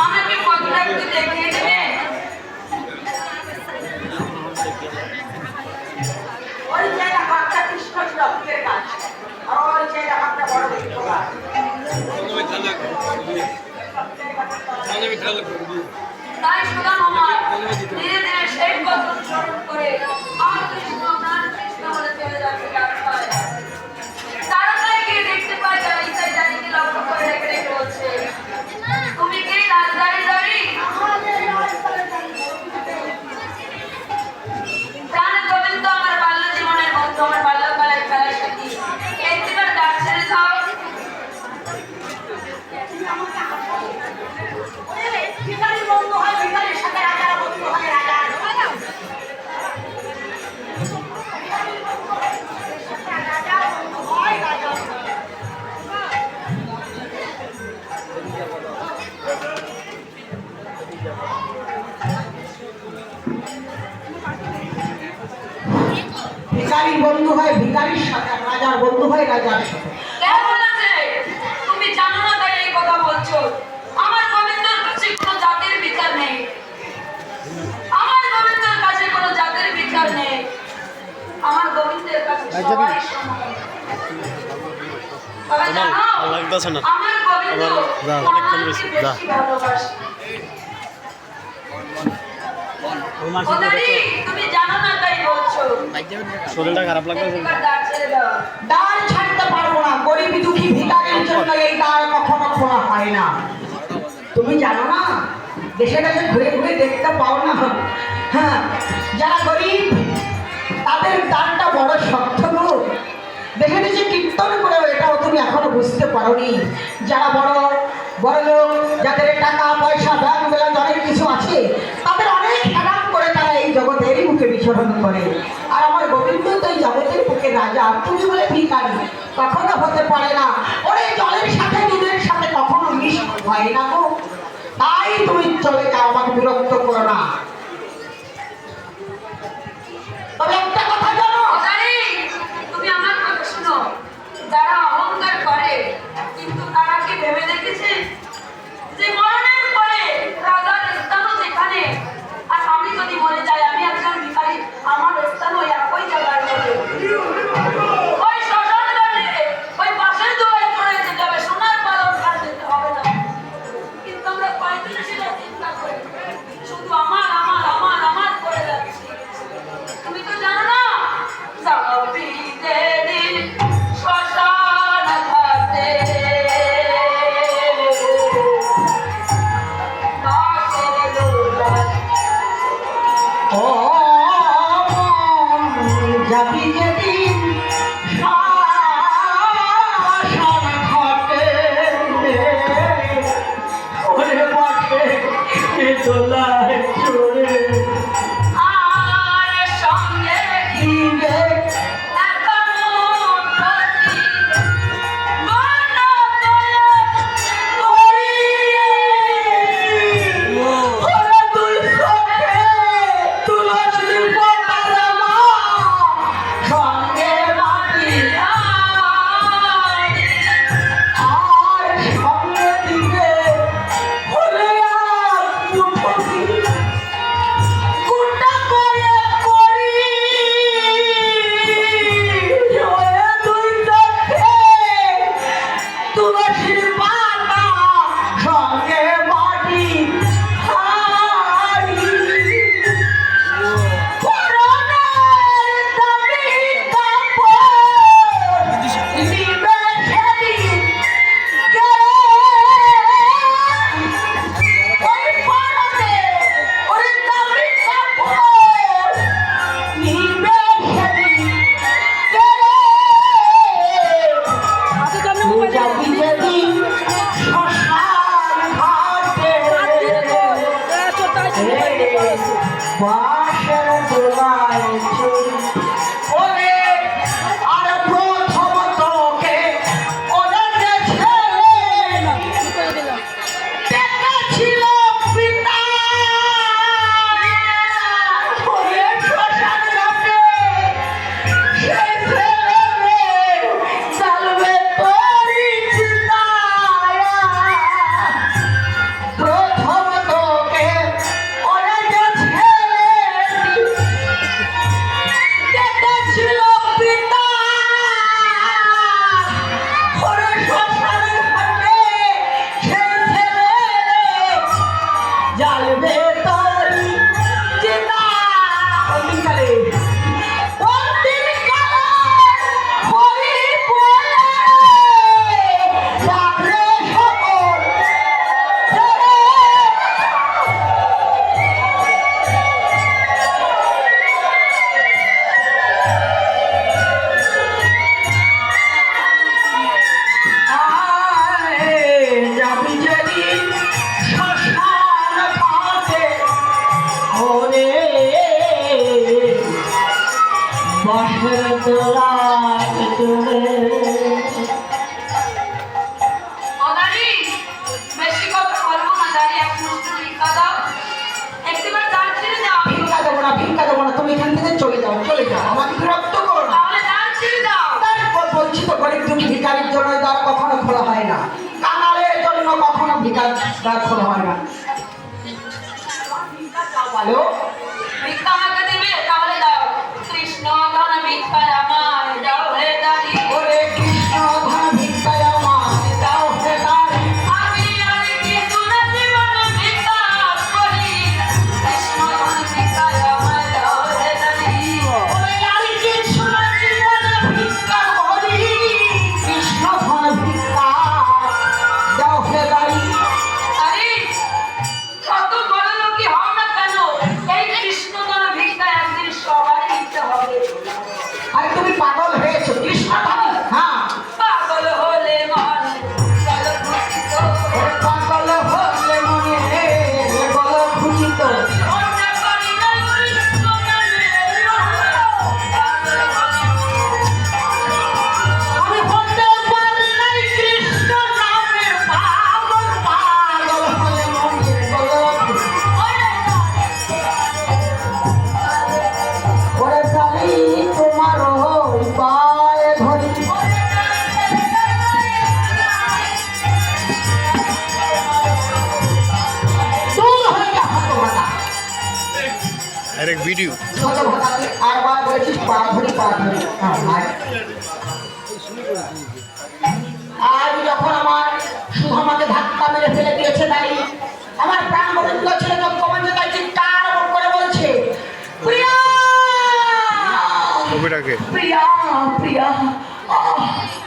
আমাকে পথটা একটু দেখিয়ে দেবে? ওই জায়গা ভাগটা কৃষ্ণ ছিল ফুলের গাছ, আর ওই জায়গা ভাগটা বড় বৃক্ষ গাছ। তাই সুদামা ধীরে ধীরে সেই পথ অনুসরণ করে আর কৃষ্ণ প্রাণ কৃষ্ণ বলে চলে যাচ্ছে রাস্তায়। তাড়াতাড়ি গিয়ে দেখতে পায় যারা ইসাই জানিকে লক্ষ্য করে রেখে রেখে বলছে, তুমি কি রাজদারি দাঁড়ি? প্রাণ গোবিন্দ আমার বাল্য জীবনের বন্ধু, আমার বাল্যকালের খেলার সাথী, একটিবার ডাক ছেড়ে দাও। ভিখারির বন্ধু হয় ভিখারির সাথে, রাজার বন্ধু হয় রাজার। ভিখারির বন্ধু হয় ভিখারির সাথে, রাজার বন্ধু হয় রাজার সাথে। কেমন আছে? তুমি জানো না তাই এই কথা বলছো? আমার গোবিন্দের কাছে কোনো জাতির বিচার নেই, আমার গোবিন্দের কাছে কোনো জাতির বিচার নেই, আমার গোবিন্দের কাছে সবাই সমান। তবে জানো, আমার গোবিন্দ আমাকে বেশি ভালোবাসে। তুমি জানো না তাই বলছো? শরীরটা খারাপ লাগবে। দ্বার ছাড়তে পারবো না, গরিব দুঃখী ভিখারির জন্য এই দ্বার কখনো খোলা হয় না। তুমি জানো না, দেশে দেশে ঘুরে ঘুরে দেখতে পাও না, হ্যাঁ, যারা গরিব তাদের দ্বারটা বড় শক্ত গো। দেশে দেশে কীর্তন করেও এটাও তুমি এখনো বুঝতে পারোনি। যারা বড় বড় লোক, যাদের টাকা পয়সা ব্যাংক ব্যালেন্স অনেক কিছু আছে, তাদের অনেক হেরাম করে তারা এই জগতেরই বুকে বিচরণ করে। আর আমার গোবিন্দ তো এই জগতের বুকে রাজা, তুমি বলে ভিখারি, কখনো হতে পারে না। ওরে জলের সাথে দুধের সাথে কখনো মিশ হয় না গো। তাই তুমি চলে যাও, আমাকে বিরক্ত করো না। তবে একটা কথা জানো, তুমি আমার কথা শুনো, যারা অহংকার করে কিন্তু তারা কি ভেবে দেখেছে যে মরণের পরে রাজার স্থানও যেখানে, আর আমি যদি মরে যাই, আমি একজন ভিখারি, আমার স্থান ওই একই জায়গায় হবে, ওই শ্মশান ঘাটে, ওই পাশের দোয়ায় পড়ে যেতে হবে, সোনার পালন আর যেতে হবে না। কিন্তু আমরা কয়েকদিন সেটা চিন্তা করি, শুধু আমার আমার আমার আমার করে যাচ্ছি। তুমি তো জানো না, যাবি যেদিন শ্মশান ঘাটে, বাঁশের দোলায় ও মন যাবি যেদিন শ্মশান ঘাটে, ওরে বসে দোলায় চড়ে আর সঙ্গে দিবে এখনো ছোট ভাতাকে আরবার বলেছিস পা ধরি হ্যাঁ, আজ যখন আমার শুধু আমাকে ধাক্কা মেরে ফেলে দিয়েছে তাই আমার প্রাণ গোবিন্দ ছেলে যজ্ঞমঞ্চে তাই চিৎকার করে বলছে, প্রিয়া প্রিয়া প্রিয়া,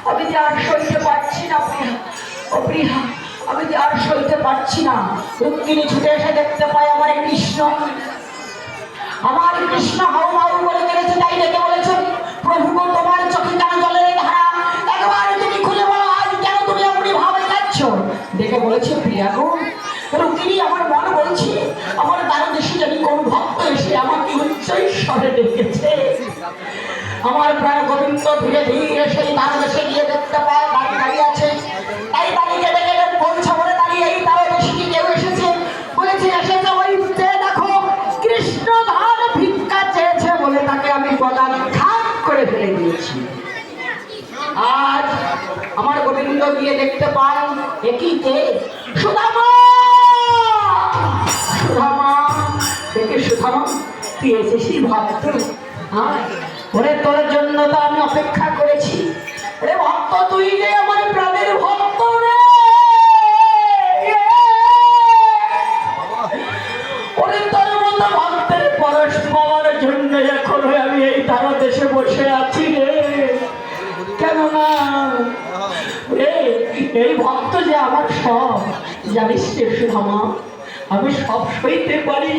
আমি যে আর সইতে পারছি না প্রিয়া, ও প্রিয়া আমি যে আর সইতে পারছি না। রুক্মিণী ছুটে এসে দেখতে পায় আমার কৃষ্ণ হাউ হাউ বলে গেছে, তাই ডেকে বলেছে, প্রভু গো তোমার চোখে কেন জলের ধারা, একবার তুমি খুলে বলো আজ কেন তুমি এমনি ভাবে যাচ্ছ। ডেকে বলেছে, প্রিয়া গো রুক্মিণী আমার মন বলছি আমার দ্বারদেশে জানি কোন ভক্ত এসে আমাকে উচ্চৈঃস্বরে ডেকেছে। আমার প্রাণ গোবিন্দ ধীরে ধীরে সেই দ্বারদেশে গিয়ে দেখতে পায় দাঁড়িয়ে আছে, তাই দাঁড়িয়ে ডেকে বলছে, বলে দাঁড়িয়ে এই দ্বারদেশে কি কেউ এসেছে, বলেছে এসেছে ওই দেখো কৃষ্ণধর ভিক্ষা চেয়েছে বলে তাকে আমি গলা ঘাট করে ফেলে দিয়েছি। আজ আমার গোবিন্দ গিয়ে দেখতে পায় একই কে, সুদামা সুদামা, দেখে সুদামা তুই এসেছিস ভক্ত, হ্যাঁ ওরে তোর জন্য তো আমি অপেক্ষা করেছি। রে ভক্ত তুই যে আমার প্রাণের ভক্ত রে, ওরে তোর মতো ভক্তের পরশ পাওয়ার জন্য এখনো আমি এই তারা দেশে বসে আছি রে। কেননা এই ভক্ত যে আমার সব, জানিস রে সুধামা, আমি সব সইতে পারি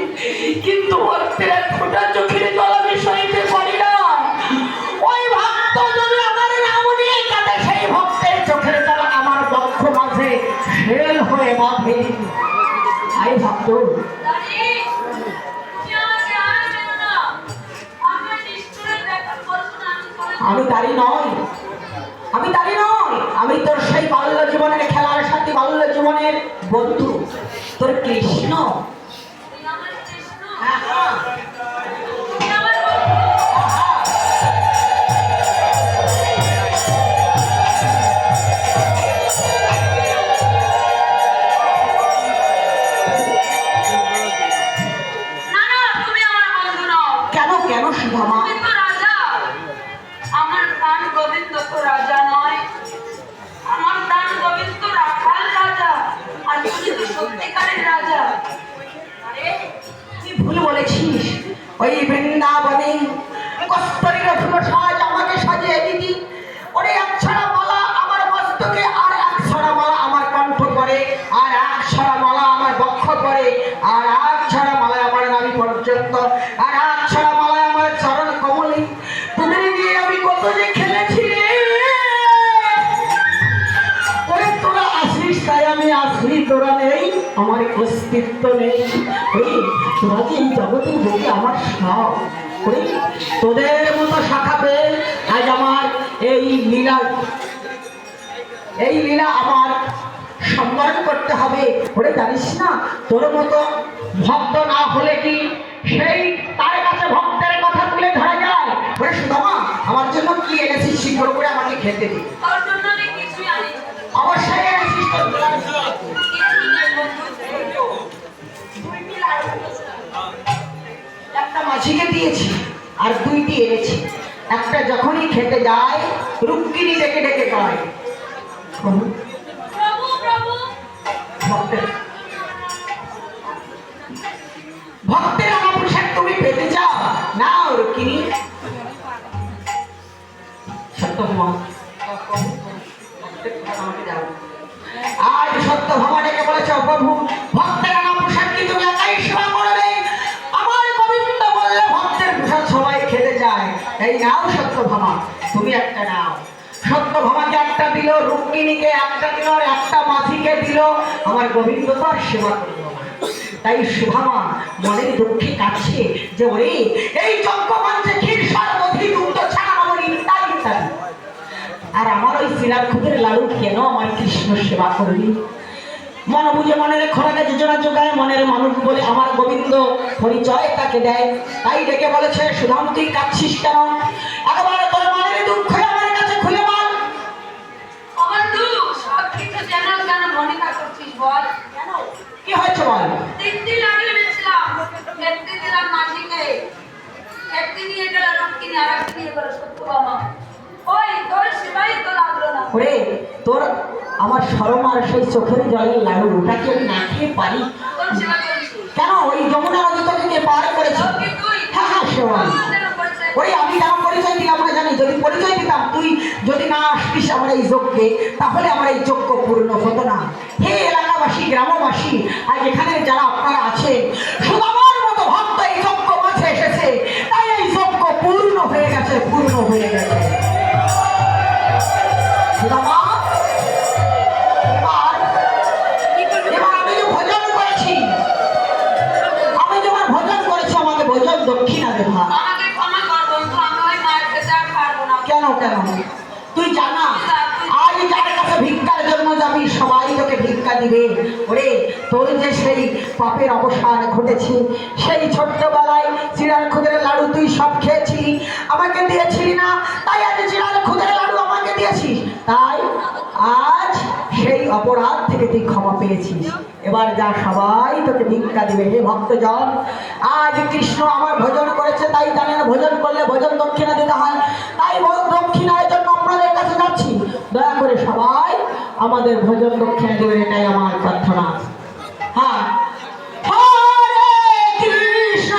কিন্তু ভক্তের এক ফোঁটা চোখের জল আমি সইতে পারি না। ওই ভক্ত যদি আমার নাম নিয়ে কাঁদে, সেই ভক্তের চোখের জল আমার বক্ষ মাঝে শেল হয়ে বাঁধে। আই ভক্ত আমি দাঁড়ি নয়, আমি দাঁড়ি নয়, আমি তোর সেই বাল্য জীবনের খেলার সাথী, বাল্য জীবনের বন্ধু, তোর কৃষ্ণ। কেন কেন সুধামা? আমার প্রাণ গোবিন্দ তো রাজা নয়, আমার প্রাণ গোবিন্দ রাখাল রাজা, আর তুমি তো সত্যিকারের রাজা। আরে তুই ভুল বলেছিস, ওই বৃন্দাবনে কস্তরীর ফুল সাজ আমাকে সাজিয়ে দিদি, ওরে এক ছড়া মালা আমার মস্তকে, আর এক ছড়া মালা আমার কণ্ঠ করে, আর এক ছড়া মালা আমার বক্ষ করে, আর এক ছড়া মালা আমার নাভি পর্যন্ত, আর এক ছড়া মালা আমার চরণ কমলে। তোদের নিয়ে আমি কত যে খেলেছি রে, ওরে তোরা আসিস তাই আমি আসি, তোরা নেই আমার অস্তিত্ব নেই। ওই তোরা যে এই জগতের বুকে আমার সব, ওই তোদের মতো শাখাতে আজ আমার এই লীলা আমার সম্মান করতে হবে। ওরে জানিস না তোর মতো ভক্ত না হলে কি সেই তার কাছে ভক্তের কথা তুলে ধরা যায়? ওরে সুদামা আমার জন্য কি এনেছিস শীঘ্র করে আমাকে খেতে দি। তোর জন্য আমি কিছুই আনি, অবশ্যই এনেছিস তোর জন্য। একটা মাঝিকে দিয়েছি আর দুইটি এনেছি। একটা যখনই খেতে যায় রুক্মিণী ডেকে ডেকে কয়, প্রভু প্রভু ভক্তের আমার পোশাক তুমি পেতে চাও না রুক্মিণী? সত্যভামা আমাকে দাও। আজ সত্যভামা ডেকে বলেছে, প্রভু ভক্তের আমার পোশাক কি তুমি একাই সেবা করবে? আমার গোবিন্দ বললে ভক্তের পোশাক সবাই খেতে চায়, এই নাও সত্যভামা, তুমি একটা নাও। সত্যভামাকে একটা দিল, রুক্মিণীকে একটা দিল, আর একটা মাঝিকে দিল। আমার গোবিন্দ তো আর সেবা করল না। তাই সুধামা মনের দুঃখে কাটছে যে ওরে এই যজ্ঞ মঞ্চে ক্ষীর সর দধি দুগ্ধ ছাড়া আমার ইত্যাদি ইত্যাদি, আর আমার ওই শিলার খুদের লালু কেন আমার কৃষ্ণ সেবা করবি? মন বুঝে মনের খোরাকে যোজনা যোগায়, মনের মানুষ বলে আমার গোবিন্দ পরিচয় তাকে দেয়। তাই ডেকে বলেছে, সুধাম তুই কাঁদছিস কেন? একবার তোর মনের দুঃখ আমার কাছে খুলে বল। আমার দুঃখ সব কিছু যেন কেন মনিকা করছিস বল? কেন কি হয়েছে বল? 3 দিন আগে এনেছিলাম, 3 দিলাম মাঝিকে, ওরে তোর আমার শরম আর সেই চোখের জলের লাড়ু ওটা কি আমি না খেয়ে পারি? তোর সেবা করেছি। কেন ওই যমুনা নদী তোকে পার করেছি? সব কি তুই? হ্যাঁ হ্যাঁ সেবা আমাদের পরিচয়। ওই আমি কেন পরিচয় দিলাম না জানি? যদি পরিচয় দিতাম, তুই যদি না আসতিস আমার এই যজ্ঞে, তাহলে আমার এই যজ্ঞ পূর্ণ হতো না। হে এলাকাবাসী, গ্রামবাসী, আজ এখানে যারা আপনারা আছেন, সুদামার মতো ভক্ত এই যজ্ঞ মাঝে এসেছে, তাই এই যজ্ঞ পূর্ণ হয়ে গেছে, পূর্ণ হয়ে গেছে। সুদামা, এবার আমি যে ভোজন করেছি, আমাকে ভোজন দক্ষিণা দেবা। আমাকে ক্ষমা কর বন্ধু, আমি ওই মার খেতে আর পারবো না। কেন কেন? তুই জানা আজ যার কাছে ভিক্ষার জন্য যাবি সবাই তোকে ভিক্ষা দিবে। ওরে তোর যে সেই পাপের অবসান ঘটেছে, সেই ছোট্টবেলায় চিড়ার খুদের লাড়ু তুই সব খেয়েছিলি, আমাকে দিয়েছিলি না, তাই আজ চিড়ার খুদের লাড়ু আমাকে দিয়েছিস, তাই আজ সেই অপরাধ থেকে তুই ক্ষমা পেয়েছিস। এবার যা সবাই তোকে ভিক্ষা দিবে। হে ভক্তজন, আজ কৃষ্ণ আমার ভোজন করেছে, তাই জানেন ভোজন করলে ভোজন দক্ষিণা দিতে হয়, তাই দক্ষিণার জন্য আপনাদের কাছে যাচ্ছি। দয়া করে সবাই আমাদের ভোজন দক্ষিণা দেবেন, এটাই আমার প্রার্থনা। হ্যাঁ, হরে কৃষ্ণ,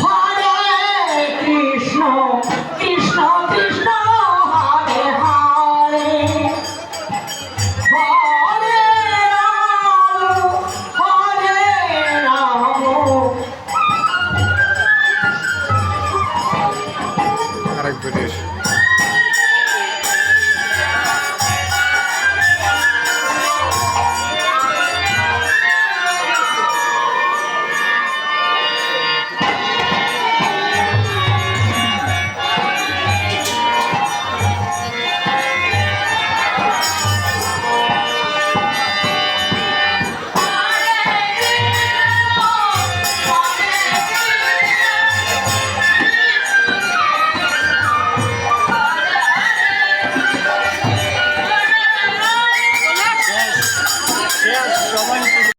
হরে কৃষ্ণ, কৃষ্ণ কৃষ্ণ হরে হরে, হরে রাম, হরে রাম। আরেক ব্রিটিশ সময়